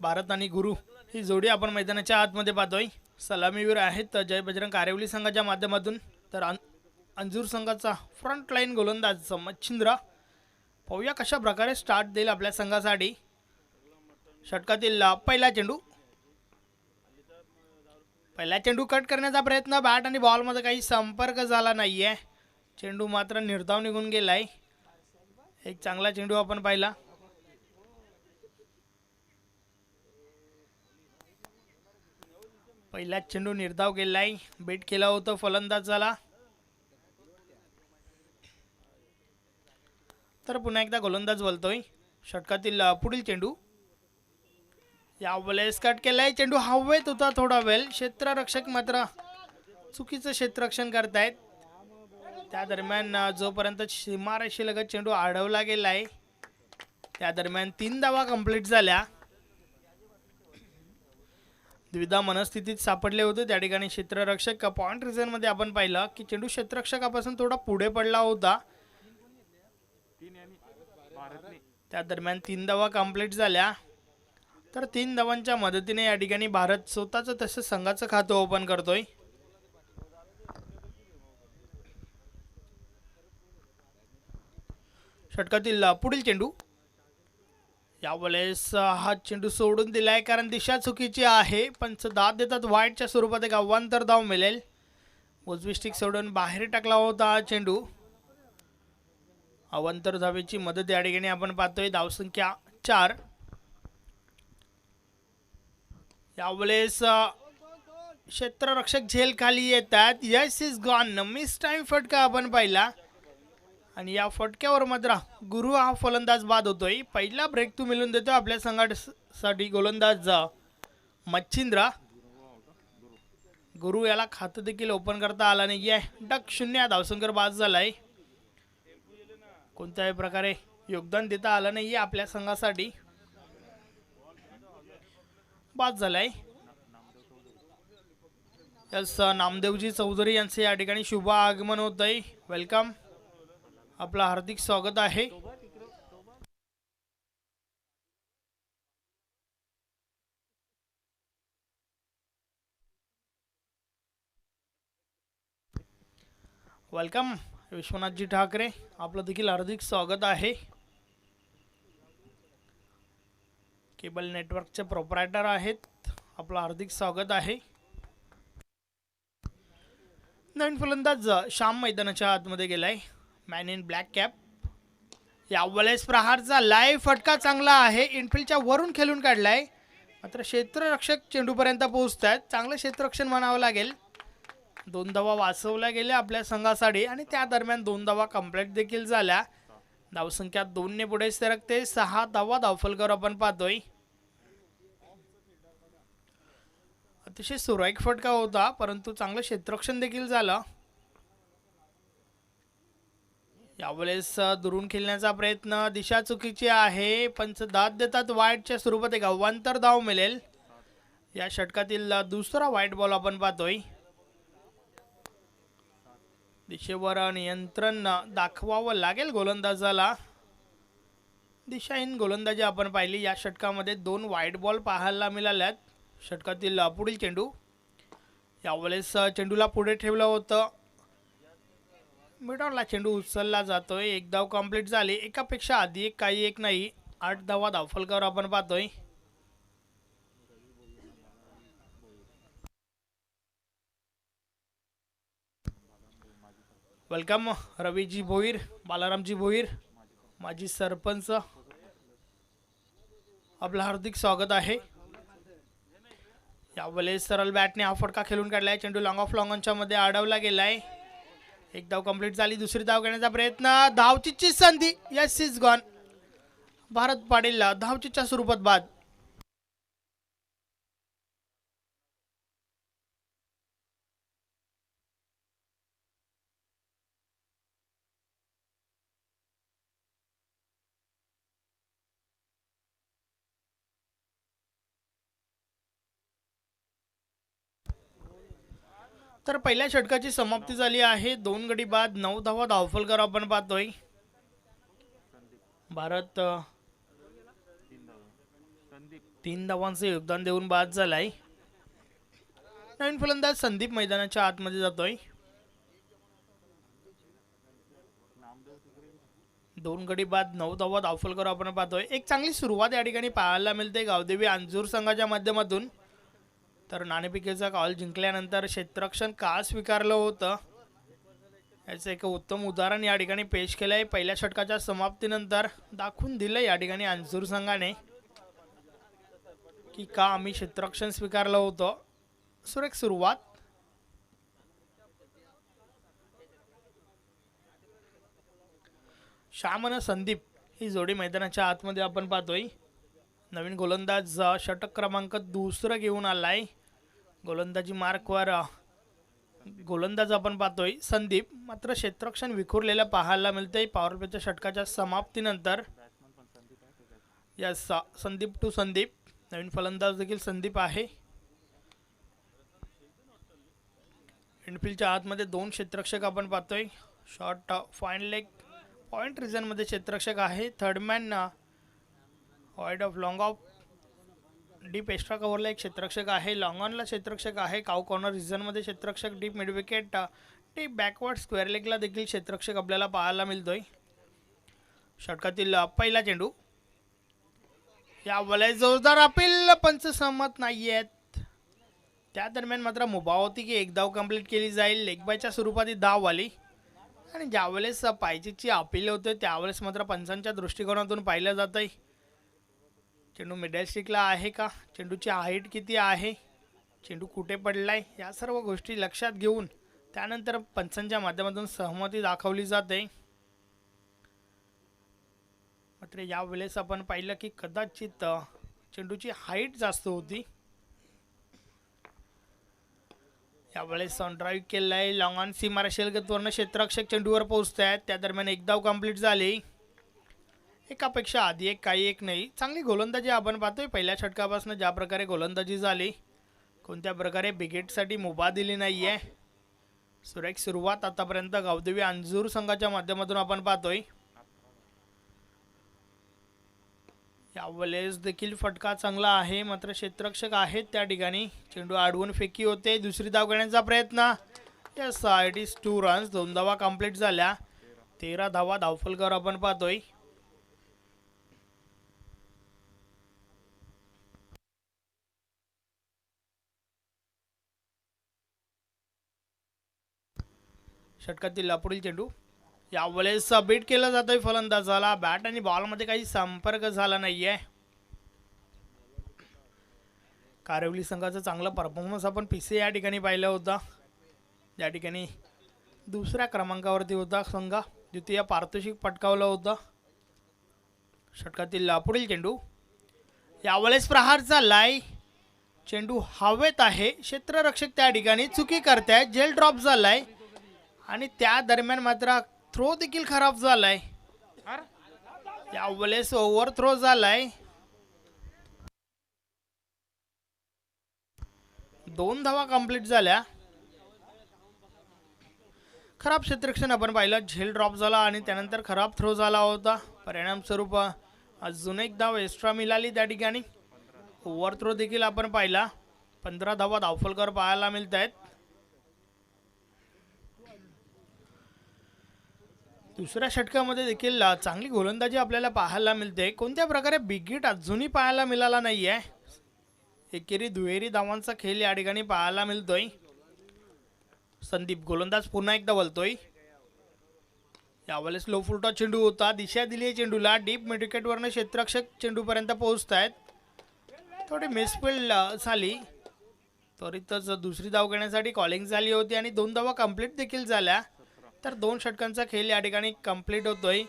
भारत आणि गुरु ही जोडी आपण मैदानाच्या आतमध्ये पाहतोय. सलामीवीर आहेत जय बजरंग कारेवली संघाच्या माध्यमातून. तर अंजूर संघाचा फ्रंट लाईन गोलंदाज मच्छिंद्र. पाहूया कशा प्रकारे स्टार्ट देईल आपल्या संघासाठी. षटकातील पहिला चेंडू. पहिला चेंडू कट करण्याचा प्रयत्न. बॅट आणि बॉलमध्ये काही संपर्क झाला नाहीये. चेंडू मात्र निर्धाव निघून गेलाय. एक चांगला चेंडू आपण पाहिला. पहिला चेंडू निर्धाव गेलाय. बेट केला होतं फलंदाजाला. तर पुन्हा एकदा गोलंदाज बोलतोय. षटकातील पुढील चेंडू. यावेळेस कट केलाय. चेंडू हवेत होता थोडा वेळ. क्षेत्ररक्षक मात्र चुकीचं क्षेत्ररक्षण करतायत. त्या दरम्यान जोपर्यंत सीमारेषेलगत चेंडू अडवला गेलाय त्या दरम्यान 3 धावा कंप्लीट झाल्या. द्विधा मनस्थितीत सापडले होते त्या ठिकाणी क्षेत्ररक्षक. पॉइंट रिझन मध्ये आपण पाहिलं की चेंडू क्षेत्ररक्षकापासून थोडा पुढे पडला होता. त्या दरम्यान 3 धावा कंप्लीट झाल्या. तर 3 धावांच्या मदतीने या ठिकाणी भारत स्वतःच तसं संघाचं खातं ओपन करतोय. षटकातील पुढील चेंडू. यावेळेस हा चेंडू सोडून दिलाय कारण दिशा चुकीची आहे. पंच दाद देतात. वाईटच्या स्वरूपात एक अवांतर धाव मिळेल. उजवी स्टिक सोडून बाहेर टाकला होता हा चेंडू. अवांतर धावेची मदत या ठिकाणी आपण पाहतोय. धावसंख्या 4. यावेळेस क्षेत्ररक्षक झेल खाली येतात. Yes is gone. Miss time फटका आपण पाहिला आणि या फटक्यावर मात्र गुरु हा फलंदाज बाद होतोय. पहिला ब्रेक तू मिळून देतो आपल्या संघासाठी गोलंदाज मच्छिंद्र. गुरु याला खातं देखील ओपन करता आला नाहीये. डक 0. धावसंकर बाद झालाय. कोणत्याही प्रकारे योगदान देता आलं नाहीये आपल्या संघासाठी. बाद झालाय. यस नामदेवजी चौधरी यांचे या ठिकाणी शुभ आगमन होत आहे. वेलकम. आपलं हार्दिक स्वागत आहे. वेलकम विश्वनाथजी ठाकरे. आपलं देखील हार्दिक स्वागत आहे. केबल नेटवर्कचे प्रोप्रायटर आहेत. आपलं हार्दिक स्वागत आहे. नवीन फलंदाज श्याम मैदानाच्या आतमध्ये गेलाय. Man in black cap. यावेळेस प्रहारचा लाईव्ह फटका चांगला आहे. इनफिल्डच्या वरून खेळून काढलाय. मात्र क्षेत्ररक्षक चेंडूपर्यंत पोहोचत आहेत. चांगलं क्षेत्ररक्षण म्हणावं लागेल. 2 धावा वाचवल्या गेल्या आपल्या संघासाठी आणि त्या दरम्यान 2 धावा कंप्लीट देखील झाल्या. धावसंख्या 2 ने पुढे सरकते. 6 धावा धावफलकावर आपण पाहतोय. अतिशय सुरेख फटका होता परंतु चांगलं क्षेत्ररक्षण देखील झालं. यावेळेस दुरून खेळण्याचा प्रयत्न. दिशा चुकीची आहे. पंच दाद देतात. वाईटच्या स्वरूपात एक अवांतर धाव मिळेल. या षटकातील दुसरा वाईट बॉल आपण पाहतोय. दिशेवर नियंत्रण दाखवावं लागेल गोलंदाजाला. दिशाहीन गोलंदाजी आपण पाहिली. या षटकामध्ये 2 वाईट बॉल पाहायला मिळाल्यात. षटकातील पुढील चेंडू. यावेळेस चेंडूला पुढे ठेवलं होतं. मिडॉनला चेंडू उचलला जातोय. 1 धाव कंप्लीट झाली. एकापेक्षा आधी एक काही एक नाही. 8 धावा धावफलकावर आपण पाहतोय. वेलकम रवीजी भोईर, बालारामजी भोईर, माजी सरपंच. आपलं हार्दिक स्वागत आहे. यावेळेस सरळ बॅटने हा फटका खेळून काढलाय. चेंडू लॉंग ऑफ लॉंगॉनच्या मध्ये अडवला गेलाय. 1 धाव कंप्लीट झाली. दुसरी धाव घेण्याचा प्रयत्न. धावचीची संधी. Yes is gone. Bharat Patil धावचीच्या स्वरूपात बाद. तर पहिल्या षटकाची समाप्ती झाली आहे. 2 गडी बाद 9 धावा धावफलकर आपण पाहतोय. भारत 3 धावांचे योगदान देऊन बाद झालाय. नवीन फलंदाज संदीप मैदानाच्या आतमध्ये जातोय. 2 गडी बाद 9 धावा धावफलकर आपण पाहतोय. एक चांगली सुरुवात या ठिकाणी पाहायला मिळते गावदेवी अंजूर संघाच्या माध्यमातून. तर नाणेफेकीचा कॉल जिंकल्यानंतर क्षेत्ररक्षण का स्वीकारलं होतं याचं एक उत्तम उदाहरण या ठिकाणी पेश केलं आहे. पहिल्या षटकाच्या समाप्तीनंतर दाखवून दिलं या ठिकाणी अंजूर संघाने की का आम्ही क्षेत्ररक्षण स्वीकारलं होतं. सुरेख सुरुवात. श्याम आणि संदीप ही जोडी मैदानाच्या आतमध्ये आपण पाहतोय. नवीन गोलंदाज षटक क्रमांक 2 घेऊन आलाय. गोलंदाजी मार्कवर गोलंदाज आपण पाहतोय संदीप. मात्र क्षेत्ररक्षण विखुरलेलं पाहायला मिळतंय पॉवर प्लेच्या षटकाच्या समाप्तीनंतर. Yes, Sandeep to Sandeep. नवीन फलंदाज देखील संदीप आहे. इनफिल्डच्या आतमध्ये 2 क्षेत्ररक्षक आपण पाहतोय. शॉर्ट फाईन लेग पॉइंट रिजनमध्ये क्षेत्ररक्षक आहे. Third man wide off long off deep extra कव्हरला एक क्षेत्ररक्षक आहे. लॉंग ऑनला क्षेत्ररक्षक आहे. काउ कॉर्नर रिजनमध्ये क्षेत्ररक्षक. Deep mid wicket deep backward square लेगला देखील क्षेत्ररक्षक आपल्याला पाहायला मिळतोय. षटकातील पहिला चेंडू. यावेळेला जोरदार अपील, पंच सहमत नाही आहेत. त्या दरम्यान मात्र मुभा होती की एक धाव कंप्लीट केली जाईल. लेग बायच्या स्वरूपात ही धाव आली आणि ज्यावेळेस पाहिजेची अपील होते त्यावेळेस मात्र पंचांच्या दृष्टिकोनातून पाहिलं जात आहे चेंडू मिडल स्टिकला आहे का, चेंडूची हाईट किती आहे, चेंडू कुठे पडलाय, या सर्व गोष्टी लक्षात घेऊन त्यानंतर पंचांच्या माध्यमातून सहमती दाखवली जाते. मात्र यावेळेस आपण पाहिलं की कदाचित चेंडूची हाईट जास्त होती. यावेळेस ऑन ड्राईव्ह केलं आहे. लॉंग ऑन सीमा रेषेलगतवरनं क्षेत्ररक्षक चेंडूवर पोहोचत आहेत. त्या दरम्यान एक धाव कंप्लीट झाली. एकापेक्षा आधी एक, काही एक नाही. चांगली गोलंदाजी आपण पाहतोय. पहिल्या षटकापासून ज्या प्रकारे गोलंदाजी झाली, कोणत्या प्रकारे बिगेटसाठी मुभा दिली नाही आहे. सुरेख सुरुवात आतापर्यंत गावदेवी अंजूर संघाच्या माध्यमातून आपण पाहतोय. यावेळेस देखील फटका चांगला आहे. मात्र क्षेत्ररक्षक आहेत त्या ठिकाणी. चेंडू अडवून फेकी होते. दुसरी धाव घेण्याचा प्रयत्न. Yes, it is 2 runs. 2 धावा कंप्लीट झाल्या. 13 धावा धावफलकर आपण पाहतोय. षटकातील पुढील चेंडू. यावेळेस बीट केला जातोय फलंदाजाला. बॅट आणि बॉलमध्ये काही संपर्क झाला नाहीये. कारिवली संघाचा चांगला परफॉर्मन्स आपण पीसी या ठिकाणी पाहिला होता. या ठिकाणी दुसऱ्या क्रमांकावरती होता संघ. द्वितीय पारितोषिक पटकावलं होतं. षटकातील पुढील चेंडू. यावेळेस प्रहार झालाय. चेंडू हवेत आहे. क्षेत्ररक्षक त्या ठिकाणी चुकी करतायत. जेल ड्रॉप झालाय आणि त्या दरम्यान मात्र थ्रो देखील खराब झालाय. यावेळेस ओव्हर थ्रो झालाय. 2 धावा कंप्लीट झाल्या. खराब क्षेत्ररक्षण आपण पाहिलं. झेल ड्रॉप झाला आणि त्यानंतर खराब थ्रो झाला होता. परिणाम स्वरूप अजून एक धाव एक्स्ट्रा मिळाली त्या ठिकाणी. ओव्हर थ्रो देखील आपण पाहिला. 15 धावा धावफलकर पाहायला मिळत आहेत. दुसऱ्या षटकामध्ये देखील चांगली गोलंदाजी आपल्याला पाहायला मिळते. कोणत्या प्रकारे बिग हिट अजूनही पाहायला मिळाला नाहीये. एकेरी दुहेरी धावांचा खेळ या ठिकाणी पाहायला मिळतोय. संदीप गोलंदाज पुन्हा एकदा बोलतोय. यावेळेस लो फुलटॉस चेंडू होता. दिशा दिली आहे चेंडूला. डीप मिड विकेटवरनं क्षेत्ररक्षक चेंडूपर्यंत पोहोचत आहेत. थोडी मिसफिल्ड झाली. त्वरितच दुसरी धाव घेण्यासाठी कॉलिंग झाली होती आणि 2 धावा कंप्लीट देखील झाल्या. तर 2 षटकांचा खेळ या ठिकाणी कंप्लीट होतोय.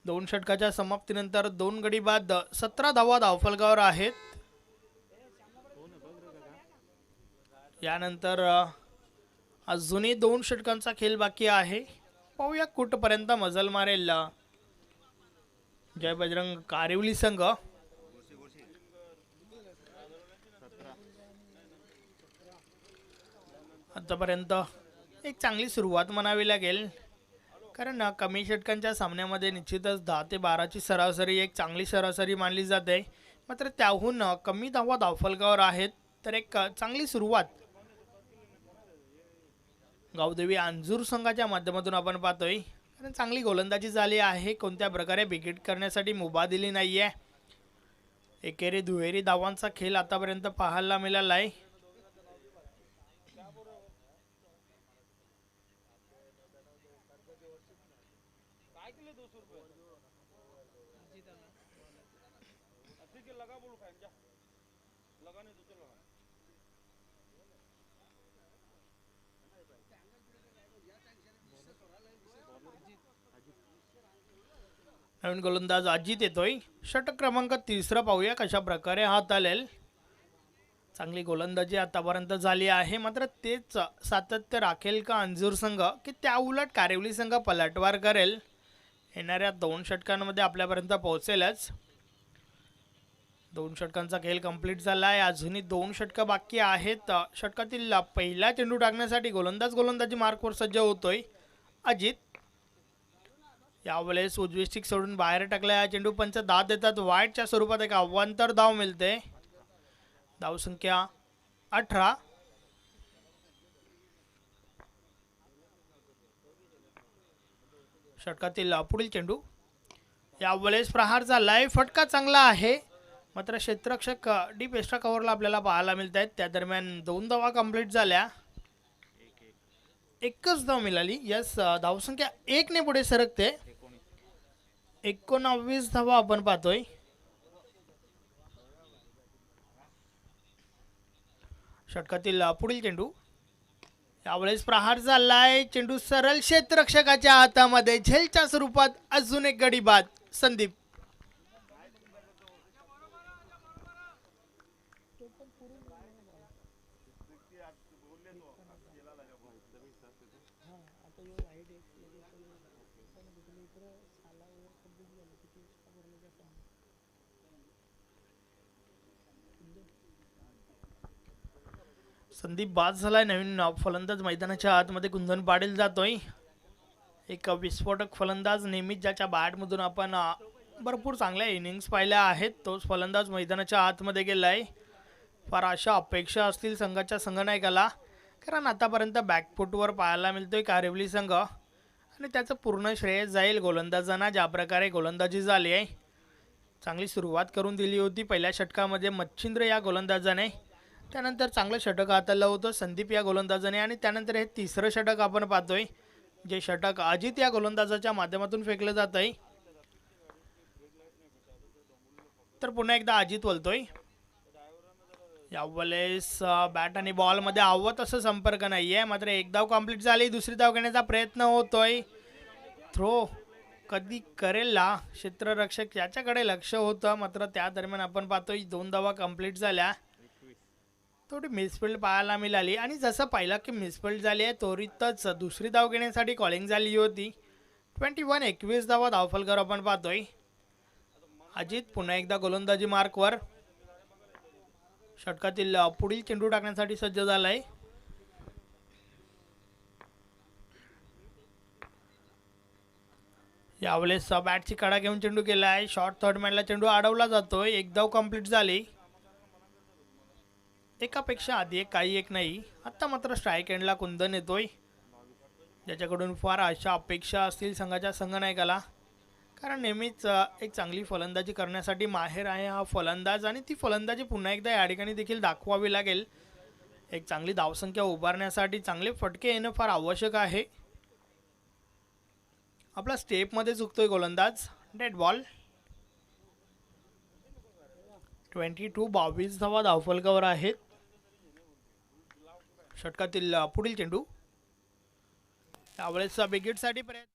2 षटकाच्या समाप्तीनंतर 2 गडी बाद 17 धावा धावफलकावर आहेत. यानंतर अजूनही 2 षटकांचा खेळ बाकी आहे. पाहूया कुठपर्यंत मजल मारेल जय बजरंग कारिवली संघ. आतापर्यंत एक चांगली सुरुवात म्हणावी लागेल, कारण कमी षटकांच्या सामन्यामध्ये निश्चितच 10 ते 12ची सरासरी एक चांगली सरासरी मानली जाते. मात्र त्याहून कमी धावा धावफलकावर आहेत, तर एक चांगली सुरुवात गावदेवी अंजूर संघाच्या माध्यमातून आपण पाहतोय. कारण चांगली गोलंदाजी झाली आहे, कोणत्या प्रकारे विकेट करण्यासाठी मुभा दिली नाहीये. एकेरी दुहेरी धावांचा खेळ आतापर्यंत पाहायला मिळाला आहे. नवीन गोलंदाज अजित येतोय. षटक क्रमांक तिसरा पाहूया कशा प्रकारे हाताळेल. चांगली गोलंदाजी आतापर्यंत झाली आहे, मात्र तेच सातत्य राखेल का अंजूर संघ, की त्या उलट कारेवली संघ पलटवार करेल. येणाऱ्या 2 षटकांमध्ये आपल्यापर्यंत पोहोचेलच. 2 षटकांचा खेळ कंप्लीट झाला आहे, अजूनही 2 षटकं बाकी आहेत. षटकातील पहिला चेंडू टाकण्यासाठी गोलंदाजी मार्कवर सज्ज होतोय. अजित यावेळेस उजवी स्टिक सोडून बाहेर टाकला. चेंडू पंच दाद देतात. वाईटच्या स्वरूपात एक अवांतर धाव मिळते. धावसंख्या 18. षटकातील पुढील चेंडू यावेळेस प्रहारचा लाईव्ह फटका चांगला आहे, मात्र क्षेत्ररक्षक डीप एक्स्ट्रा कव्हरला आपल्याला पाहायला मिळत आहेत. त्या दरम्यान 2 धावा कंप्लीट झाल्या, एकच धाव मिळाली. यस, धावसंख्या 1 ने पुढे सरकते. 19 धावा आपण पाहतोय. षटकातील पुढील चेंडू यावेळेस प्रहार झालाय. चेंडू सरळ क्षेत्ररक्षकाच्या हातामध्ये. झेलच्या स्वरूपात अजून एक गडी बाद. संदीप संदीप बाद झालाय. नवीन फलंदाज मैदानाच्या आतमध्ये कुंदन पाटील जातोय. एक विस्फोटक फलंदाज, नेहमीच ज्याच्या बॅटमधून आपण भरपूर चांगल्या इनिंग्स पाहिल्या आहेत, तोच फलंदाज मैदानाच्या आतमध्ये गेलाय. फार अशा अपेक्षा असतील संघाच्या संघनायकाला, कारण आतापर्यंत बॅकफुटवर पाहायला मिळतोय कारेवली संघ, आणि त्याचं पूर्ण श्रेय जाईल गोलंदाजांना. ज्या प्रकारे गोलंदाजी झाली आहे, चांगली सुरुवात करून दिली होती पहिल्या षटकामध्ये मच्छिंद्र या गोलंदाजाने. त्यानंतर चांगलं षटक हाताळलं होतं संदीप या गोलंदाजाने, आणि त्यानंतर हे तिसरं षटक आपण पाहतोय, जे षटक अजित या गोलंदाजाच्या माध्यमातून फेकलं जात आहे. तर पुन्हा एकदा अजित बोलतोय. यावेळेस बॅट आणि बॉलमध्ये आवत असं संपर्क नाहीये, मात्र एक धाव कंप्लीट झाली. दुसरी धाव घेण्याचा प्रयत्न होतोय. थ्रो कधी करेल क्षेत्ररक्षक याच्याकडे लक्ष होतं, मात्र त्या दरम्यान आपण पाहतोय 2 धावा कंप्लीट झाल्या. थोडी मिसफिल्ड पाहायला मिळाली, आणि जसं पाहिलं की मिसफिल्ड झाली आहे, त्वरितच दुसरी धाव घेण्यासाठी कॉलिंग झाली होती. 21 धावा धावफलकावर आपण पाहतोय. अजित पुन्हा एकदा गोलंदाजी मार्कवर. षटकातील पुढील चेंडू टाकण्यासाठी सज्ज झालाय. यावेळेस बॅटची कडा घेऊन चेंडू केलाय. शॉर्ट थर्ड मॅनला चेंडू अडवला जातोय. एक धाव कंप्लीट झाली. एकापेक्षा आधी एक, काही एक नाही. आत्ता मात्र स्ट्राईक एंडला कुंदन येतोय, ज्याच्याकडून फार अशा अपेक्षा असतील संघाच्या संघनायकाला, कारण नेहमीच एक चांगली फलंदाजी करण्यासाठी माहेर आहे हा फलंदाज, आणि ती फलंदाजी पुन्हा एकदा या ठिकाणी देखील दाखवावी लागेल. एक चांगली धावसंख्या उभारण्यासाठी चांगले फटके येणं फार आवश्यक आहे. आपला स्टेपमध्ये चुकतोय गोलंदाज. Dead ball. 22 धावा धावफलकावर आहेत. षटकातील पुढील चेंडू यावेळेस बिगेटसाठी प्रयत्न.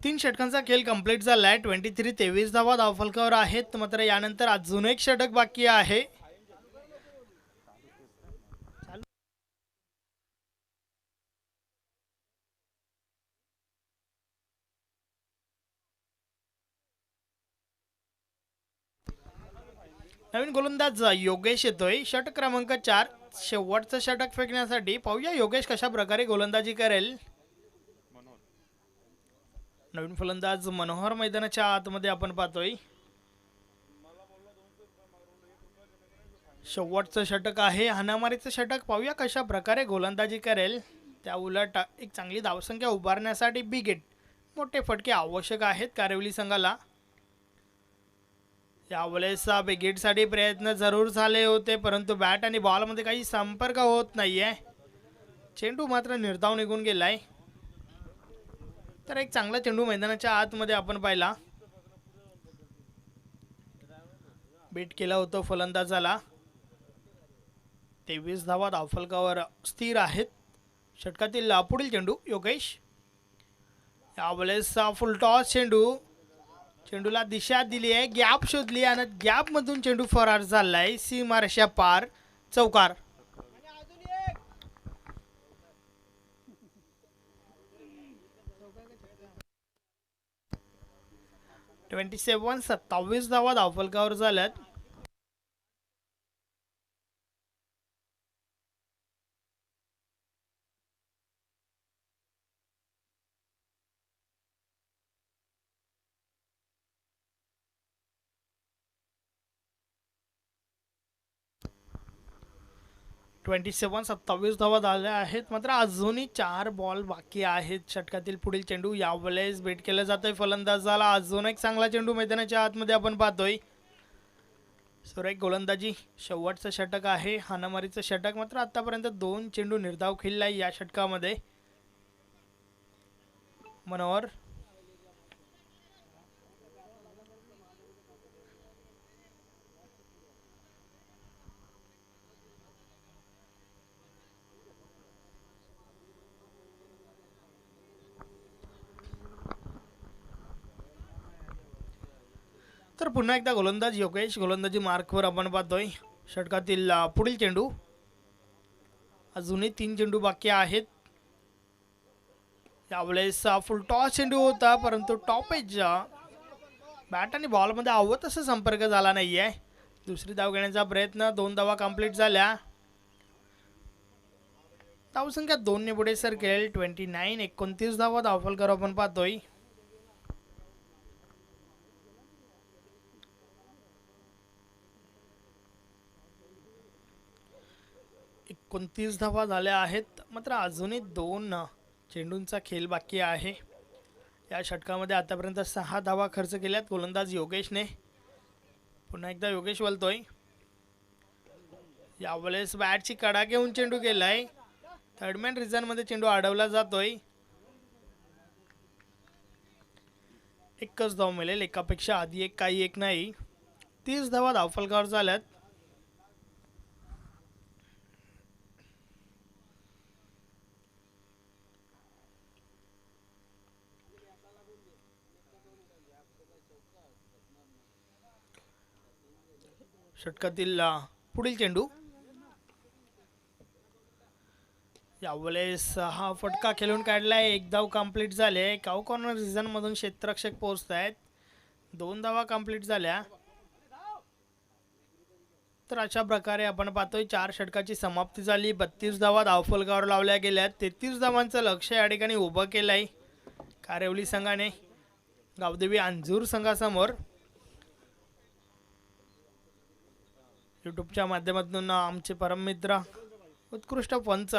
तीन षटकांचा खेळ कंप्लीट झाला आहे. 23 धावा धावफलकावर आहेत. मात्र यानंतर अजून एक षटक बाकी आहे. नवीन गोलंदाज योगेश येतोय. षटक क्रमांक 4, शेवटचं षटक फेकण्यासाठी. पाहूया योगेश कशा प्रकारे गोलंदाजी करेल. नवीन फलंदाज मनोहर मैदानाच्या आतमध्ये आपण पाहतोय. शेवटचं षटक आहे, हाणामारीचं षटक. पाहूया कशा प्रकारे गोलंदाजी करेल. त्या उलट एक चांगली धावसंख्या उभारण्यासाठी बिग हिट, मोठे फटके आवश्यक आहेत कारिवली संघाला. यावेळेस बिग हिटसाठी प्रयत्न जरूर झाले होते, परंतु बॅट आणि बॉलमध्ये काही संपर्क होत नाहीये. चेंडू मात्र निर्धाव निघून गेलाय. तर एक चांगला चेंडू मैदानाच्या आतमध्ये आपण पाहिला. बीट केला होता फलंदाजाला. 23 धावा धावफलकावर स्थिर आहेत. षटकातील पुढील चेंडू योगेश. यावेळेस फुल टॉस चेंडू. चेंडूला दिशा दिली आहे, गॅप शोधली आणि गॅप मधून चेंडू फरार झालाय. सीमारेषा पार, चौकार. 27 धावा धावफलकावर झाल्यात. धावा झाल्या आहेत. मात्र अजूनही 4 बॉल बाकी आहेत. षटकातील पुढील चेंडू. यावेळेस बेट केलं जातोय फलंदाजाला. अजून एक चांगला चेंडू मैदानाच्या आतमध्ये आपण पाहतोय. सुरेख गोलंदाजी. शेवटचं षटक आहे, हाणामारीचं षटक. मात्र आतापर्यंत 2 चेंडू निर्धाव खेळलाय या षटकामध्ये. मनोहर. तर पुन्हा एकदा गोलंदाज योगेश गोलंदाजी मार्कवर आपण पाहतोय. षटकातील पुढील चेंडू. अजूनही 3 चेंडू बाकी आहेत. यावेळेस फुल टॉस चेंडू होता, परंतु टॉपेज बॅट आणि बॉलमध्ये हवं तसं संपर्क झाला नाहीये. दुसरी धाव घेण्याचा प्रयत्न. 2 धावा कंप्लीट झाल्या. धावसंख्या 2 ने पुढे सरकेल. 29 धावा धावफलकावर आपण पाहतोय. 29 धावा झाल्या आहेत. मात्र अजूनही 2 चेंडूंचा खेळ बाकी आहे. या षटकामध्ये आतापर्यंत 6 धावा खर्च केल्यात गोलंदाज योगेशने. पुन्हा एकदा योगेश बोलतोय. यावेळेस बॅटची कडा घेऊन चेंडू गेलाय. थर्डमॅन रिझनमध्ये चेंडू अडवला जातोय. एकच धाव मिळेल. एकापेक्षा आधी एक, काही एक नाही. 30 धावा धावफलकावर झाल्यात. षटकातील पुढील चेंडू. यावेळेस हा फटका खेळून काढलाय. 1 धाव कंप्लीट झाले. काऊ कॉर्नर रिझन मधून क्षेत्ररक्षक पोहोचत आहेत. 2 धावा कंप्लीट झाल्या. तर अशा प्रकारे आपण पाहतोय 4 षटकाची समाप्ती झाली. 32 धावा धावफलकावर लावल्या गेल्या. 33 धावांचं लक्ष या ठिकाणी उभं केलंय कारिवली संघाने गावदेवी अंजूर संघासमोर. यूट्यूबच्या माध्यमातून आमचे परममित्र उत्कृष्ट पंच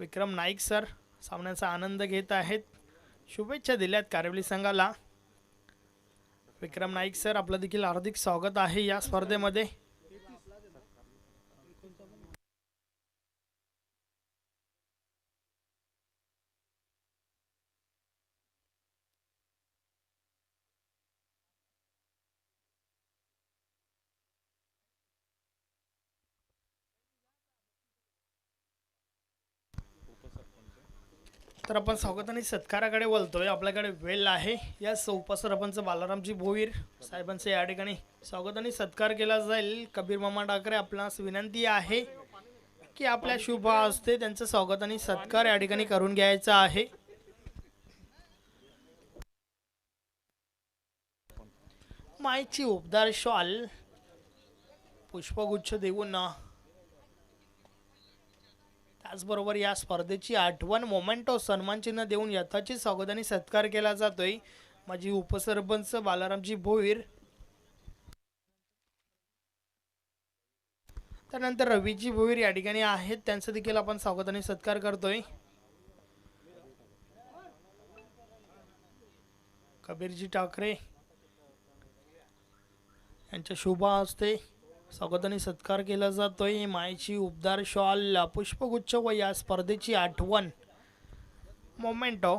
विक्रम नाईक सर सामन्याचा आनंद घेत आहेत. शुभेच्छा दिल्यात कारिवली संघाला. विक्रम नाईक सर, आपलं देखील हार्दिक स्वागत आहे या स्पर्धेमध्ये. तर आपण स्वागत आणि सत्काराकडे बोलतोय. आपल्याकडे वेळ आहे. या उपसरपंच बालारामजी भोईर साहेबांचे या ठिकाणी स्वागत आणि सत्कार केला जाईल. कबीर मामा ठाकरे आपणास विनंती आहे की आपल्या शुभ हस्ते त्यांचं स्वागत आणि सत्कार या ठिकाणी करून घ्यायचा आहे. माईची उबदार शॉल पुष्पगुच्छ देऊन त्याचबरोबर या स्पर्धेची आठवण मोमेंटो सन्मानचिन्ह देऊन यथाचित स्वागत आणि सत्कार केला जातोय. माजी उपसरपंच बालारामजी भोईर, त्यानंतर रवीजी भोईर या ठिकाणी आहेत. त्यांचं देखील आपण स्वागत आणि सत्कार करतोय. कबीरजी ठाकरे यांच्या शुभ हस्ते स्वागत आणि सत्कार केला जातोय. मायची उबदार शॉल पुष्पगुच्छ व या स्पर्धेची आठवण मोमेंटो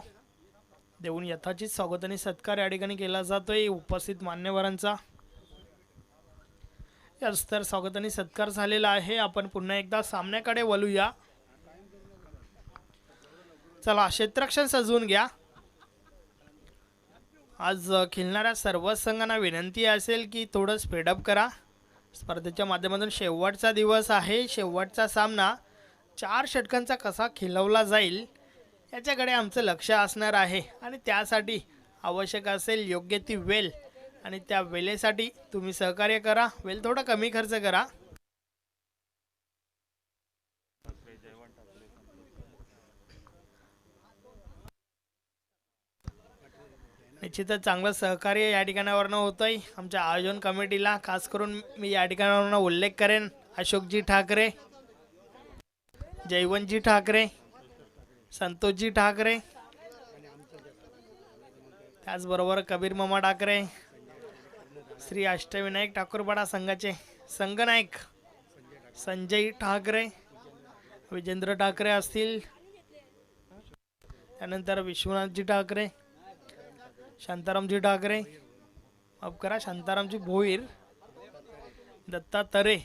देऊन यथाचित स्वागत आणि सत्कार या ठिकाणी केला जातोय उपस्थित मान्यवरांचा. याच तर स्वागत आणि सत्कार झालेला आहे. आपण पुन्हा एकदा सामन्याकडे वळूया. चला क्षेत्ररक्षण सजवून घ्या. आज खेळणाऱ्या सर्व संघांना विनंती असेल की थोडं स्पीडअप करा. स्पर्धेच्या माध्यमातून शेवटचा दिवस आहे. शेवटचा सामना 4 षटकांचा कसा खेळवला जाईल याच्याकडे आमचं लक्ष असणार आहे आणि त्यासाठी आवश्यक असेल योग्य ती वेळ आणि त्या वेळेसाठी तुम्ही सहकार्य करा. वेळ थोडा कमी खर्च करा. निश्चितच चांगलं सहकार्य या ठिकाणावरनं होतंय आमच्या आयोजन कमिटीला. खास करून मी या ठिकाणावरनं उल्लेख करेन अशोकजी ठाकरे, जयवंतजी ठाकरे, संतोषजी ठाकरे, त्याचबरोबर कबीर मामा ठाकरे, श्री अष्टविनायक ठाकूरपाडा संघाचे संघनायक संजय ठाकरे, विजेंद्र ठाकरे असतील, त्यानंतर विश्वनाथजी ठाकरे, शांतारामजी ठाकरे, माफ करा शांतारामजी भोईर, दत्ता तरे,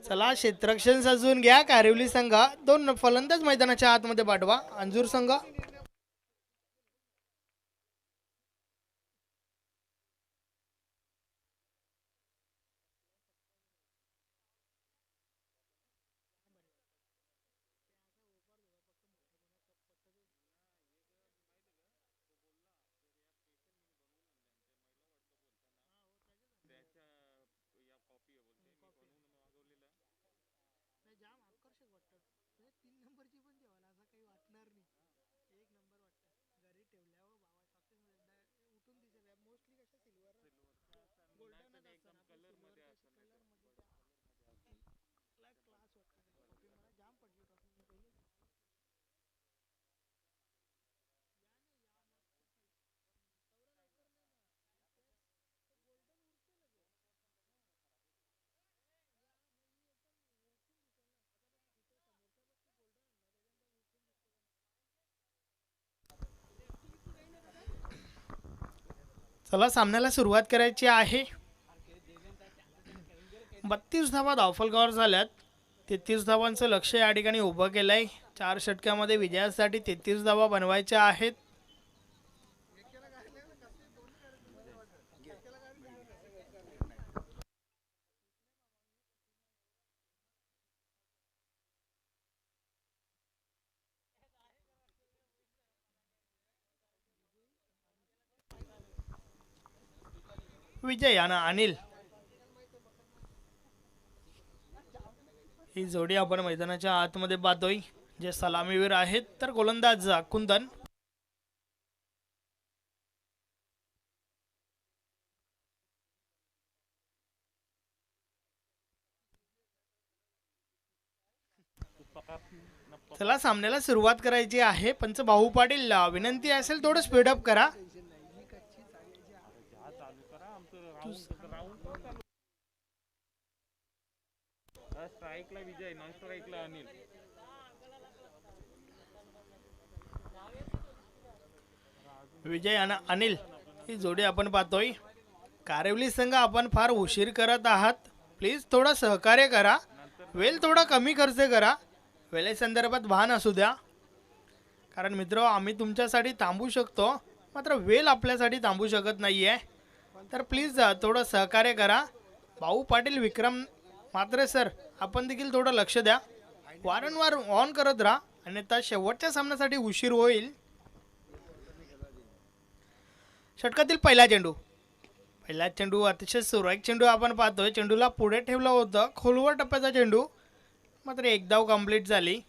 चला क्षेत्ररक्षण सजवून घ्या. कारिवली संघ 2 फलंदाज मैदानाच्या आतमध्ये पाठवा. अंजूर संघ चला सामन्याला सुरुवात करायची आहे. 32 धावा धावफलकावर झाल्यात. 33 धावांचं लक्ष या ठिकाणी उभं केलंय. 4 षटकामध्ये विजयासाठी 33 धावा बनवायच्या आहेत. विजय आणि अनिल ही जोडी आपण मैदानाच्या आतमध्ये पाहतोय. जे सलामीवीर आहेत. तर गोलंदाज कुंदन, चला सामन्याला सुरुवात करायची आहे. पंच भाऊ पाटील विनंती असेल थोडं स्पीडअप करा. स्ट्राइकला विजय, नॉन स्ट्राइकला अनिल. विजय आणि अनिल ही जोडी आपण पाहतोय. कारेवली संघ आपण फार उशीर करत आहात. प्लीज थोडं सहकार्य करा. वेळ थोडा कमी खर्च करा. वेळेसंदर्भात भान असू द्या. कारण मित्र आम्ही तुमच्यासाठी थांबू शकतो, मात्र वेळ आपल्यासाठी थांबू शकत नाही आहे. तर प्लीज थोडं सहकार्य करा. भाऊ पाटील विक्रम मात्रे सर, आपण देखील थोडं लक्ष द्या. वारंवार ऑन करत राहा आणि त्या शेवटच्या सामन्यासाठी उशीर होईल. षटकातील पहिला चेंडू अतिशय सुरेख चेंडू आपण पाहतोय. चेंडूला पुढे ठेवलं होतं, खोलवर टप्प्याचा चेंडू, मात्र एक धाव कंप्लीट झाली.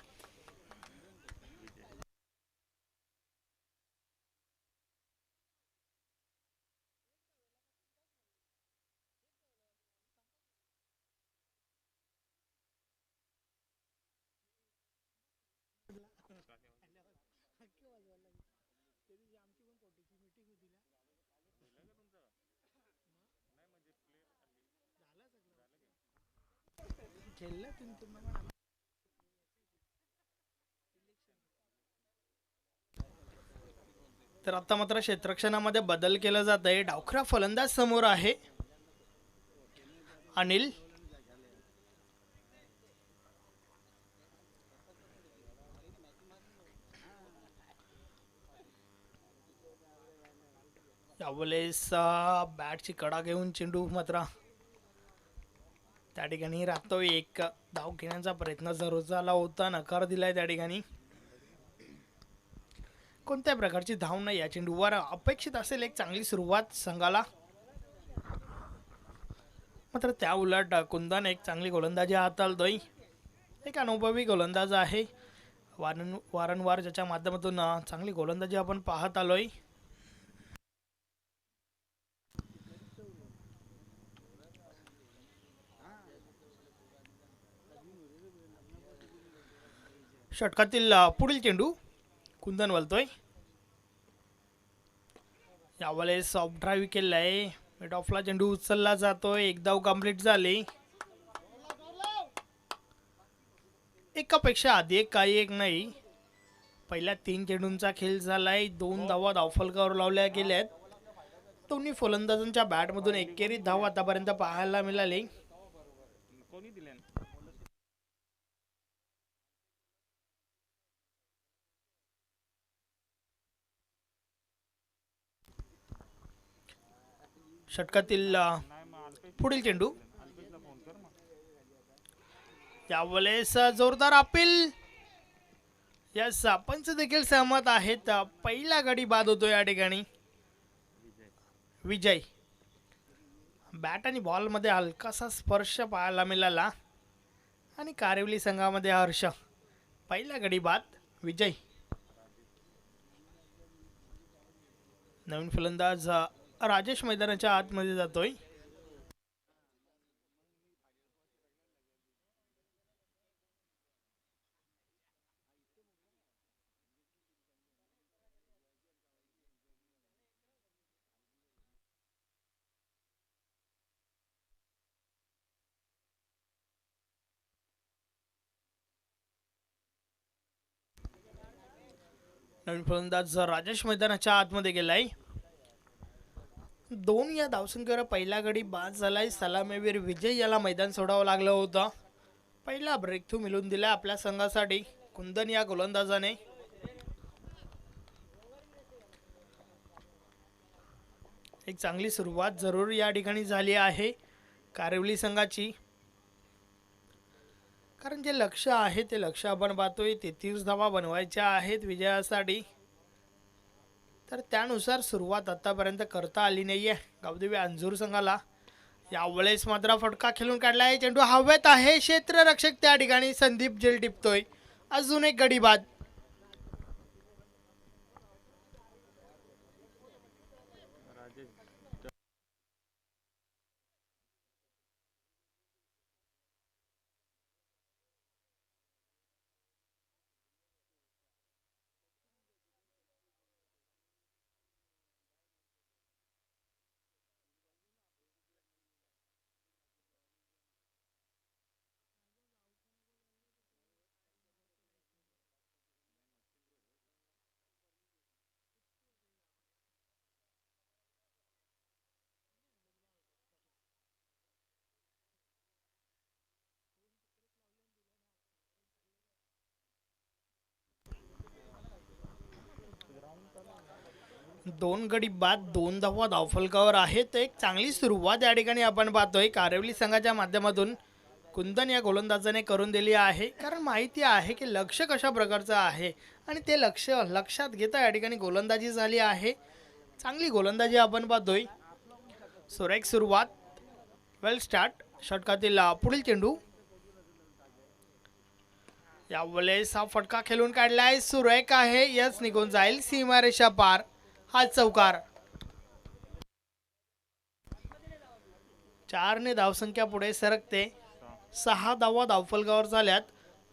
तर आता मात्र क्षेत्ररक्षणामध्ये बदल केला जात आहे. डावखरा फलंदाज समोर आहे अनिल. यावेळेस बॅटची कडा घेऊन चेंडू मात्र त्या ठिकाणी राहतोय. एक धाव घेण्याचा प्रयत्न जरूर झाला होता, नकार दिलाय त्या ठिकाणी. कोणत्या प्रकारची धाव नाही या चेंडूवर अपेक्षित असेल. एक चांगली सुरुवात संघाला, मात्र त्या उलट कुंदन एक चांगली गोलंदाजी हाताळतोय. एक अनुभवी गोलंदाज आहे. वारंवार ज्याच्या माध्यमातून चांगली गोलंदाजी आपण पाहत आलोय. षटकातील पुढील चेंडू कुंदन वलतोय. यावेळेस सॉफ्ट ड्राईव्ह केलाय. मिड ऑफला चेंडू उचलला जातोय. एक धाव कंप्लीट झाली. एकापेक्षा अधिक काही एक नाही. पहिल्या 3 चेंडूंचा खेळ झालाय. 2 धावा धावफलकावर लावल्या गेल्यात. दोन्ही फलंदाजांच्या बॅटमधून एकेरी धाव आतापर्यंत पाहायला मिळाली. षटकातील पुढील चेंडू. यावेळेस जोरदार अपील. यस, पंच देखील सहमत आहेत. पहिला गडी बाद होतो या ठिकाणी. विजय, बॅट आणि बॉलमध्ये हलकासा स्पर्श पाहायला मिळाला आणि कारेवली संघामध्ये हर्ष. पहिला गडी बाद विजय. नवीन फलंदाज राजेश मैदानाच्या आतमध्ये जातोय. नवीन फलंदाज राजेश मैदानाच्या आतमध्ये गेलाय. 2 या धावसंख्येवर पहिला गडी बाद झालाय. सलामीवीर विजय याला मैदान सोडावं लागलं होतं. पहिला ब्रेक थ्रू मिळवून दिला आपल्या संघासाठी कुंदन या गोलंदाजाने. एक चांगली सुरुवात जरूर या ठिकाणी झाली आहे कारेवली संघाची. कारण जे लक्ष आहे ते लक्ष आपण पाहतोय. 33 धावा बनवायच्या आहेत विजयासाठी. तर त्यानुसार सुरुवात आतापर्यंत करता आली नाहीये गावदेवी अंजूर संघाला. यावेळेस मात्र फटका खेळून काढला आहे. चेंडू हवेत आहे. क्षेत्ररक्षक त्या ठिकाणी संदीप जेल टिपतोय. अजून एक गडी बाद. 2 गडी बाद 2 धावा धावफलकावर आहेत. एक चांगली सुरुवात या ठिकाणी आपण पाहतोय कारेवली संघाच्या माध्यमातून कुंदन या गोलंदाजाने करून दिली आहे. कारण माहिती आहे की लक्ष कशा प्रकारचं आहे आणि ते लक्षात घेता या ठिकाणी गोलंदाजी झाली आहे. चांगली गोलंदाजी आपण पाहतोय. सुरेख सुरुवात, वेल स्टार्ट. षटकातील पुढील चेंडू यावेळेस हा फटका खेळून काढलाय, सुरेख आहे. यस, निघून जाईल सीमारेषा पार. हा चौकार. 4 ने धावसंख्या पुढे सरकते. 6 धावा धावफलकावर झाल्यात.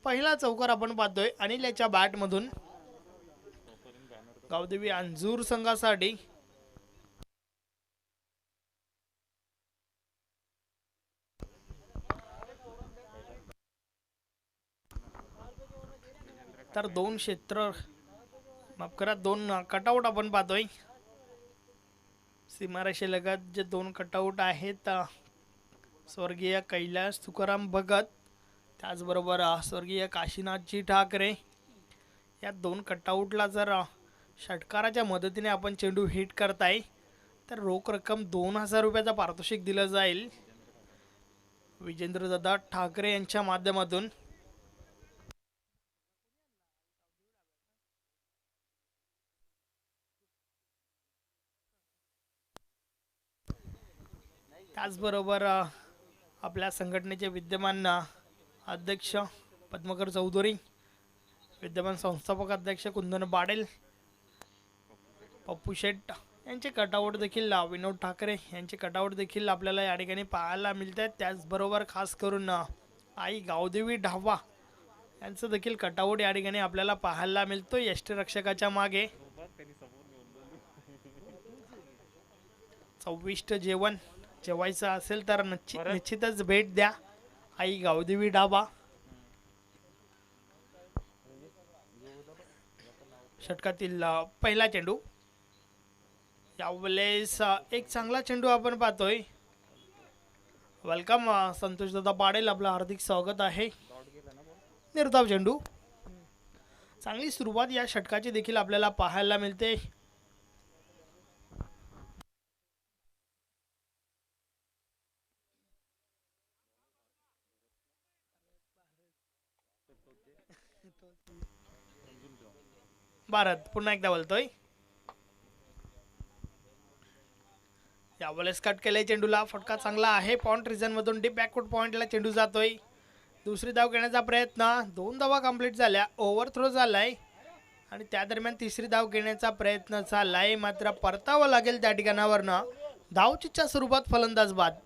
पहिला चौकार आपण पाहतोय अनिल याच्या बॅट मधून. गावदेवी अंजूर संघासाठी तर 2 क्षेत्र माफ करा 2 कटआउट आपण पाहतोय. सीमारेषेलगत जे 2 कटआउट आहेत, स्वर्गीय कैलास तुकाराम भगत त्याचबरोबर स्वर्गीय काशीनाथजी ठाकरे, या 2 कटआउटला जर षटकाराच्या मदतीने आपण चेंडू हिट करताय तर रोख रक्कम 2000 रुपयाचा पारितोषिक दिलं जाईल विजेंद्रदादा ठाकरे यांच्या माध्यमातून. त्याचबरोबर आपल्या संघटनेचे विद्यमान अध्यक्ष पद्मकर चौधरी, विद्यमान संस्थापक अध्यक्ष कुंदन पाटील, पप्पू शेट यांचे कटआउट देखील, विनोद ठाकरे यांचे कटआउट देखील आपल्याला या ठिकाणी पाहायला मिळत आहेत. त्याचबरोबर खास करून आई गावदेवी ढावा यांचं देखील कटआउट या ठिकाणी आपल्याला पाहायला मिळतो यष्टिरक्षकाच्या मागे. चविष्ट जेवण जेवायचं असेल तर निश्चितच भेट द्या आई गावदेवी ढाबा. षटकातील पहिला चेंडू यावेळेस एक चांगला चेंडू आपण पाहतोय. वेलकम संतोषदादा पाटील, आपलं हार्दिक स्वागत आहे. निर्धाव चेंडू. चांगली सुरुवात या षटकाची देखील आपल्याला पाहायला मिळते. भारत पुन्हा एकदा बोलतोय. यावेळेस कट केलाय चेंडूला. फटका चांगला आहे. पॉइंट रिजन मधून डीप बॅकवर्ड पॉइंटला चेंडू जातोय. दुसरी धाव घेण्याचा प्रयत्न. 2 धावा कंप्लीट झाल्या. ओव्हर थ्रो झालाय आणि त्या दरम्यान तिसरी धाव घेण्याचा प्रयत्न झालाय, मात्र परतावं लागेल त्या ठिकाणावरनं. धावचीच्या स्वरूपात फलंदाज बाद.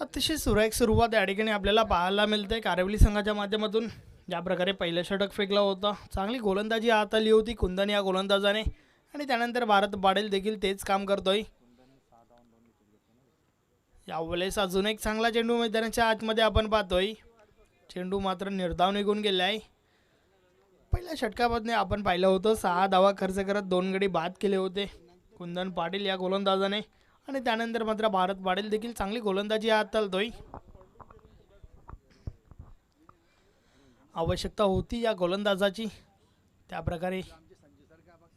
अतिशय सुरेख सुरुवात या ठिकाणी आपल्याला पाहायला मिळते कारेवली संघाच्या माध्यमातून. ज्या प्रकारे पहिलं षटक फेकलं होतं, चांगली गोलंदाजी हात आली होती कुंदन या गोलंदाजाने आणि त्यानंतर भारत पाटील देखील तेच काम करतोय. यावेळेस अजून एक चांगला चेंडू मैदानाच्या आतमध्ये आपण पाहतोय. चेंडू मात्र निर्धाव निघून गेलाय. पहिल्या षटकामध्ये आपण पाहिलं होतं 6 धावा खर्च करत 2 गडी बाद केले होते कुंदन पाटील या गोलंदाजाने आणि त्यानंतर मात्र भारत पाटील देखील चांगली गोलंदाजी हाताळतोय. आवश्यकता होती या गोलंदाजाची, त्या प्रकारे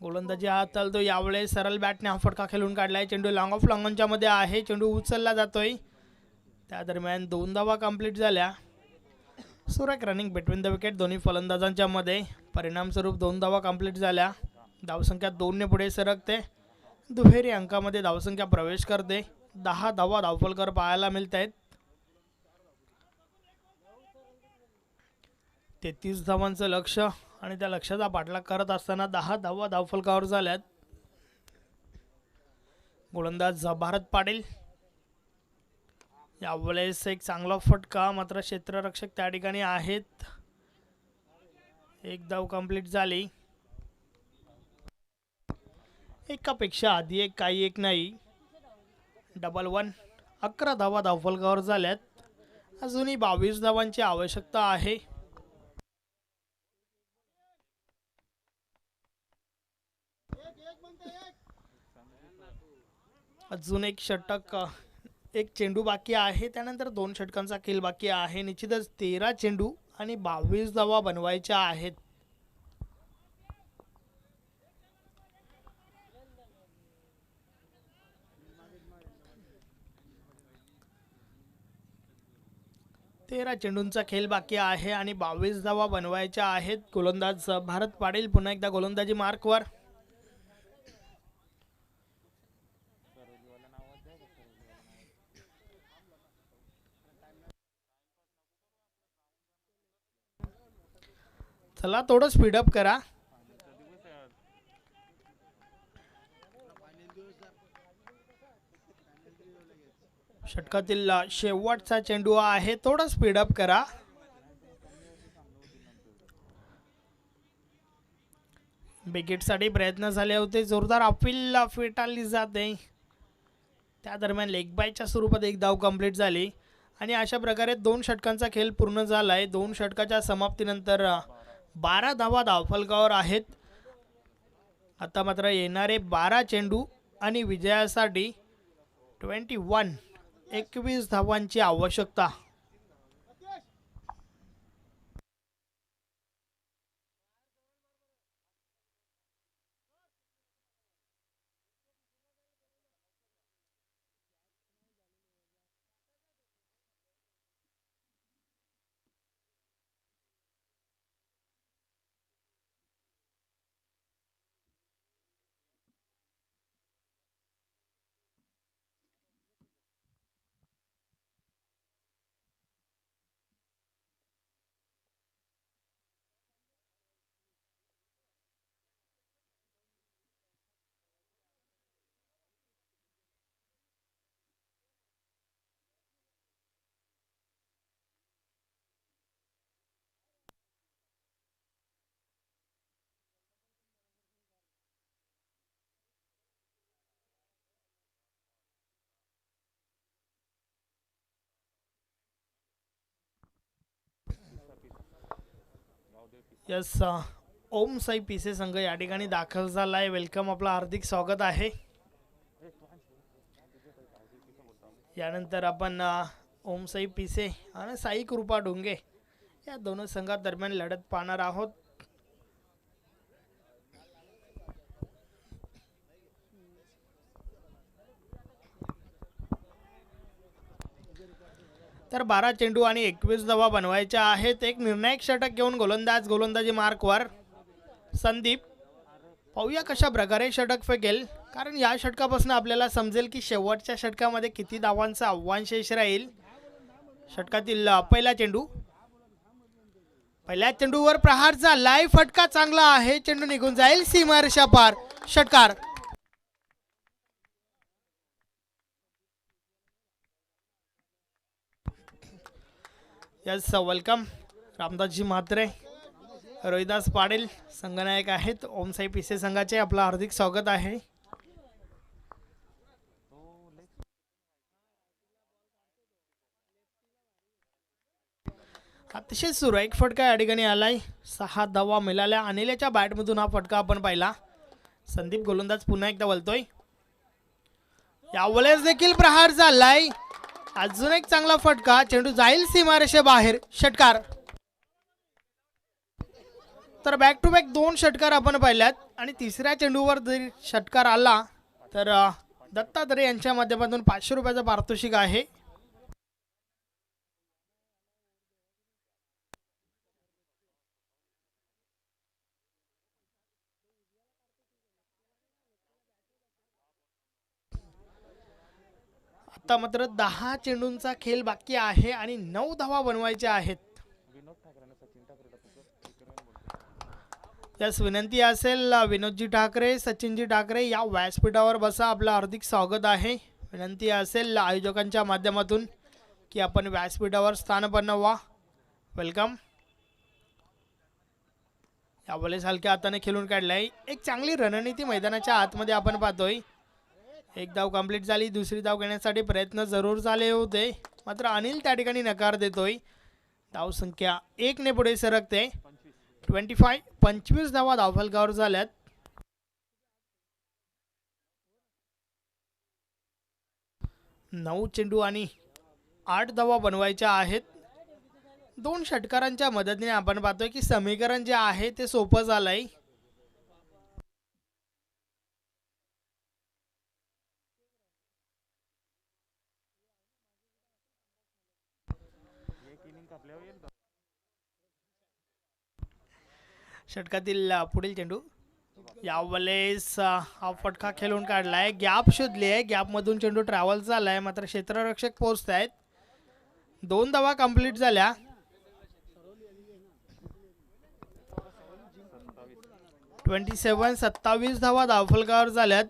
गोलंदाजी हाताळतो. यावेळेस सरळ बॅटने हा फटका खेळून काढलाय. चेंडू लॉंग ऑफ लॉंगॉनच्या मध्ये आहे. चेंडू उचलला जातोय. त्या दरम्यान 2 धावा कंप्लीट झाल्या. सुरेख रनिंग बिटवीन द विकेट दोन्ही फलंदाजांच्या मध्ये. परिणामस्वरूप 2 धावा कंप्लीट झाल्या. धावसंख्या 2 ने पुढे सरकते. दुहेरी अंकामध्ये धावसंख्या प्रवेश करते. 10 धावा धावफलकावर पाहायला मिळत आहेत. 33 धावांचं लक्ष आणि त्या लक्ष्याचा पाठलाग करत असताना 10 धावा धावफलकावर झाल्यात. गोलंदाज भारत पाटील. यावेळेस एक चांगला फटका, मात्र क्षेत्ररक्षक त्या ठिकाणी आहेत. एक धाव कंप्लीट झाली. एकापेक्षा आधी एक काही एक नाही. डबल 1. 11 धावा धावफलकावर झाल्यात. अजूनही 22 धावांची आवश्यकता आहे. अजून एक षटक, एक चेंडू बाकी आहे. त्यानंतर 2 षटकांचा खेळ बाकी आहे. निश्चितच 13 चेंडू आणि 22 धावा बनवायच्या आहेत. तेरा चेंडूंचा खेळ बाकी आहे आणि 22 धावा बनवायच्या आहेत. गोलंदाज भारत पाटील पुन्हा एकदा गोलंदाजी मार्कवर. चला थोडं स्पीडअप करा. षटकातील शेवटचा चेंडू आहे. थोडं स्पीडअप करा. विकेटसाठी प्रयत्न झाले होते. जोरदार अपील फेटाळली जाते. त्या दरम्यान लेग बायच्या स्वरूपात एक धाव कंप्लीट झाली आणि अशा प्रकारे 2 षटकांचा खेळ पूर्ण झालाय. 2 षटकाच्या समाप्तीनंतर 12 धावा धावफलकावर आहेत. आता मात्र येणारे 12 चेंडू आणि विजयासाठी 21 धावांची आवश्यकता. यस, ओम साई पिसे संघ या ठिकाणी दाखल झाला आहे. वेलकम, आपलं हार्दिक स्वागत आहे. यानंतर आपण ओम साई पिसे आणि साई कृपा डोंगे या दोन संघादरम्यान लढत पाहणार आहोत. तर 12 चेंडू आणि 21 धावा बनवायच्या आहेत. एक निर्णायक षटक घेऊन गोलंदाजी मार्कवर. संदीप, पाहूया कशा प्रकारे षटक फेकेल, कारण या षटकापासून आपल्याला समजेल की शेवटच्या षटकामध्ये किती धावांचं आव्हान शेष राहील. षटकातील पहिला चेंडू, पहिल्या चेंडूवर प्रहारचा लाईव्ह फटका चांगला आहे. चेंडू निघून जाईल सीमारेषा पार. षटकार. यस, वेलकम रामदासजी म्हात्रे, रोहिदास पाटील संघनायक आहेत ओमसाई पिसे संघाचे. आपलं हार्दिक स्वागत आहे. अतिशय सुरेख फटका या ठिकाणी आलाय. 6 धावा मिळाल्या. अनिलच्या बॅटमधून हा फटका आपण पाहिला. संदीप गोलंदाज पुन्हा एकदा बोलतोय. यावेळेस देखील प्रहार झालाय. अजून एक चांगला फटका. चेंडू जाईल सीमारेषे बाहेर. षटकार. तर बॅक टू बॅक 2 षटकार आपण पाहिल्यात आणि तिसऱ्या चेंडूवर जर षटकार आला तर दत्तात्रय यांच्या माध्यमातून 500 रुपयाचं पारितोषिक आहे. आता मात्र 10 चेंडूंचा खेळ बाकी आहे आणि 9 धावा बनवायच्या आहेत. यास विनंती असेल विनोदजी ठाकरे, सचिनजी ठाकरे या व्यासपीठावर बसा, आपलं हार्दिक स्वागत आहे. विनंती असेल आयोजकांच्या माध्यमातून की आपण व्यासपीठावर स्थानपन्न व्हा. वेलकम. यावेळेस हलक्या हाताने खेळून काढलाय. एक चांगली रणनीती मैदानाच्या आतमध्ये आपण पाहतोय. एक धाव कंप्लीट झाली. दुसरी धाव घेण्यासाठी प्रयत्न जरूर झाले होते, मात्र अनिल त्या ठिकाणी नकार देतोय. धाव संख्या 1 ने पुढे सरकते. 25 धावा धावफलकावर झाल्यात. नऊ चेंडू आणि 8 धावा बनवायच्या आहेत. 2 षटकारांच्या मदतीने आपण पाहतोय की समीकरण जे आहे ते सोपं झालंय. षटकातील पुढील चेंडू. यावेळेस हा फटका खेळून काढलाय. गॅप शोधली आहे. गॅप मधून चेंडू ट्रॅव्हल झालाय, मात्र क्षेत्ररक्षक पोहोचत आहेत. 2 धावा कंप्लीट झाल्या. 27 धावा धावफलकावर झाल्यात.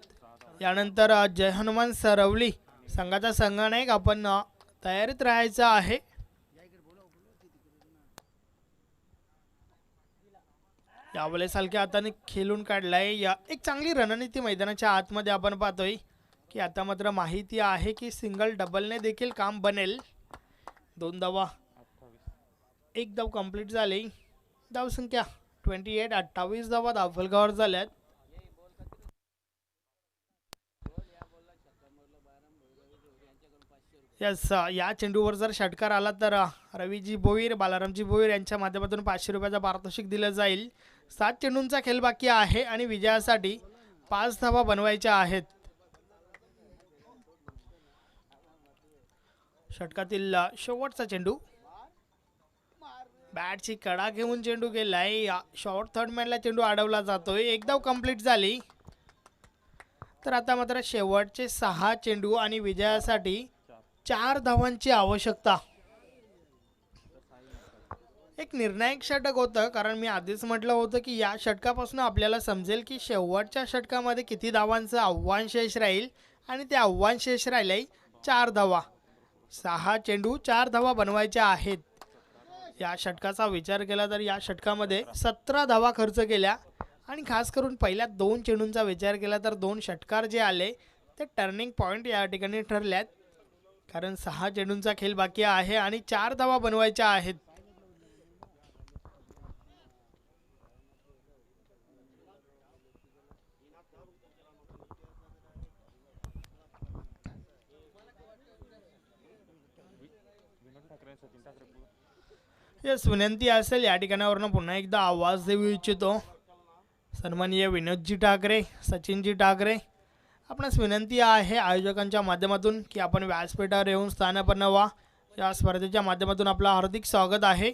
यानंतर जय हनुमान सरवली संघाचा संघनायक आपण तयारीत राहायचं आहे. यावेळेस हलक्या हाताने खेळून काढलाय. या एक चांगली रणनीती मैदानाच्या आतमध्ये आपण पाहतोय की आता मात्र माहिती आहे की सिंगल डबलने देखील काम बनेल. 2 धावा, 1 धाव कंप्लीट झाली. धाव संख्या 28 धावा धावफलकावर झाल्यात. यस, या चेंडूवर जर षटकार आला तर रवीजी भोईर, बालारामजी भोईर यांच्या माध्यमातून 500 रुपयाचा पारितोषिक दिलं जाईल. 7 चेंडूंचा खेळ बाकी आहे आणि विजयासाठी 5 धावा बनवायच्या आहेत. षटकातील शेवटचा चेंडू. बॅटची कडा घेऊन चेंडू गेलाय. शॉर्ट थर्ड मॅनला चेंडू अडवला जातोय. 1 धाव कंप्लीट झाली. तर आता मात्र शेवटचे 6 चेंडू आणि विजयासाठी 4 धावांची आवश्यकता. एक निर्णायक षटक होतं, कारण मी आधीच म्हटलं होतं की या षटकापासून आपल्याला समजेल की शेवटच्या षटकामध्ये किती धावांचं आव्हान शेष राहील आणि ते आव्हान शेष राहिलंय 4 धावा. 6 चेंडू 4 धावा बनवायच्या आहेत. या षटकाचा विचार केला तर या षटकामध्ये 17 धावा खर्च केल्या आणि खास करून पहिल्या 2 चेंडूंचा विचार केला तर 2 षटकार जे आले ते टर्निंग पॉईंट या ठिकाणी ठरल्यात, कारण 6 चेंडूंचा खेळ बाकी आहे आणि 4 धावा बनवायच्या आहेत. यस, विनंती असेल या ठिकाणावरून पुन्हा एकदा आवाज देऊ इच्छितो. सन्माननीय विनोदजी ठाकरे, सचिनजी ठाकरे, आपणास विनंती आहे आयोजकांच्या माध्यमातून की आपण व्यासपीठावर येऊन स्थानापन्न व्हा. या स्पर्धेच्या माध्यमातून आपलं हार्दिक स्वागत आहे.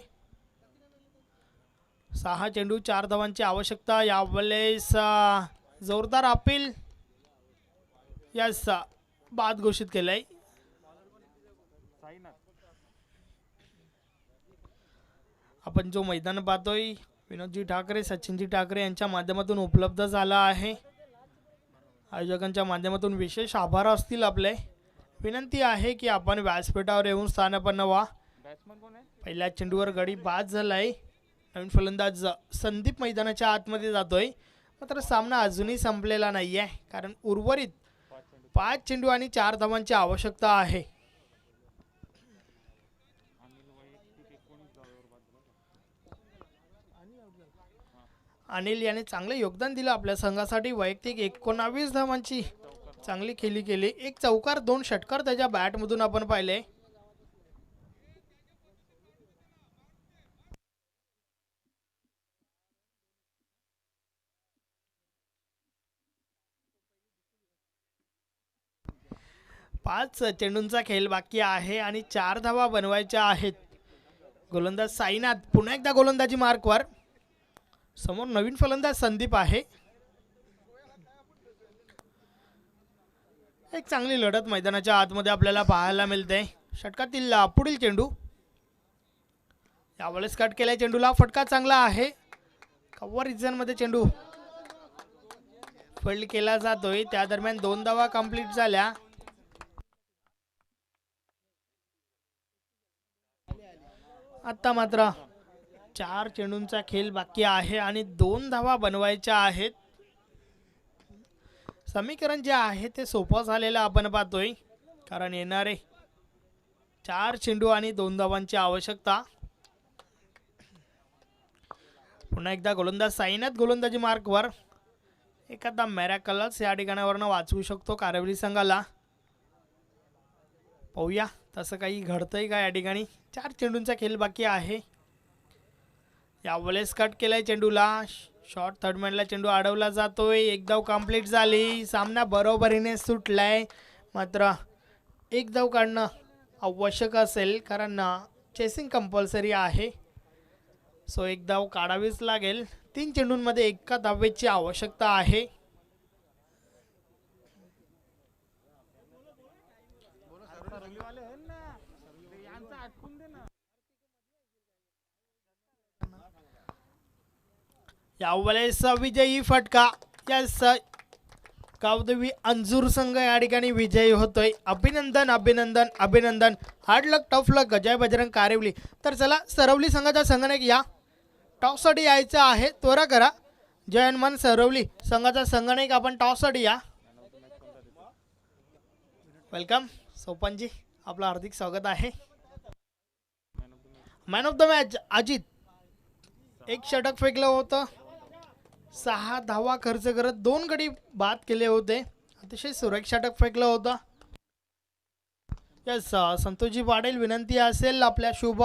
6 चेंडू 4 धावांची आवश्यकता. यावेळेस जोरदार अपील. यस, बाद घोषित केलंय. आपण जो मैदान पाहतोय विनोदजी ठाकरे, सचिनजी ठाकरे यांच्या माध्यमातून उपलब्ध झाला आहे. आयोजकांच्या माध्यमातून विशेष आभार असतील आपले. विनंती आहे की आपण व्यासपीठावर येऊन स्थानापन्न व्हा. पहिल्या चेंडूवर गडी बाद झालाय. नवीन फलंदाज संदीप मैदानाच्या आतमध्ये जातोय, मात्र सामना अजूनही संपलेला नाही आहे, कारण उर्वरित 5 चेंडू आणि 4 धावांची आवश्यकता आहे. अनिल याने चांगले योगदान दिलं आपल्या संघासाठी. वैयक्तिक 19 धावांची चांगली खेळी केली. 1 चौकार 2 षटकार त्याच्या बॅटमधून आपण पाहिले. पाच चेंडूंचा खेळ बाकी आहे आणि 4 धावा बनवायच्या आहेत. गोलंदाज साईनाथ पुन्हा एकदा गोलंदाजी मार्कवर. समोर नवीन फलंदाज संदीप आहे. एक चांगली लढत मैदानाच्या आतमध्ये आपल्याला पाहायला मिळते. षटकातील पुढील चेंडू यावेळेस कट केलाय चेंडूला. फटका चांगला आहे. कव्हर रिजन मध्ये चेंडू फील्ड केला जातोय. त्या दरम्यान 2 धावा कंप्लीट झाल्या. आता मात्र 4 चेंडूंचा खेळ बाकी आहे आणि 2 धावा बनवायच्या आहेत. समीकरण जे आहे ते सोपं झालेलं आपण पाहतोय, कारण येणारे 4 चेंडू आणि 2 धावांची आवश्यकता. पुन्हा एकदा गोलंदाज साईनाथ गोलंदाजी मार्कवर. एखादा मॅराकलच या ठिकाणावरनं वाचवू शकतो कारेवली संघाला. पाहूया तसं काही घडतंय का या ठिकाणी. 4 चेंडूंचा खेळ बाकी आहे. यावेळेस कट केलाय चेंडूला. शॉर्ट थर्डमॅनला चेंडू अडवला जातोय. एक धाव कंप्लीट झाली. सामना बरोबरीने सुटलाय. मात्र एक धाव काढणं आवश्यक असेल, कारण चेसिंग कंपल्सरी आहे. सो एक धाव काढावीच लागेल. 3 चेंडूंमध्ये एका धावेची आवश्यकता आहे. यावेळेस विजयी फटका. यस, गावदेवी अंजूर संघ या ठिकाणी विजयी होतोय. अभिनंदन अभिनंदन अभिनंदन. हार्ड लक टफ लक जय बजरंग कारेवली. तर चला सरवली संघाचा संगणक या टॉससाठी यायचं आहे. त्वरा करा. जय हनुमान सरवली संघाचा संगणक आपण टॉससाठी या. वेलकम सोपनजी, आपलं हार्दिक स्वागत आहे. Man of the match Ajit. एक षटक फेकलं होतं. 6 धावा खर्च करत 2 गडी बाद केले होते. अतिशय सुरेख षटक फेकलं होतं. यस, संतोषजी पाटील विनंती असेल आपल्या शुभ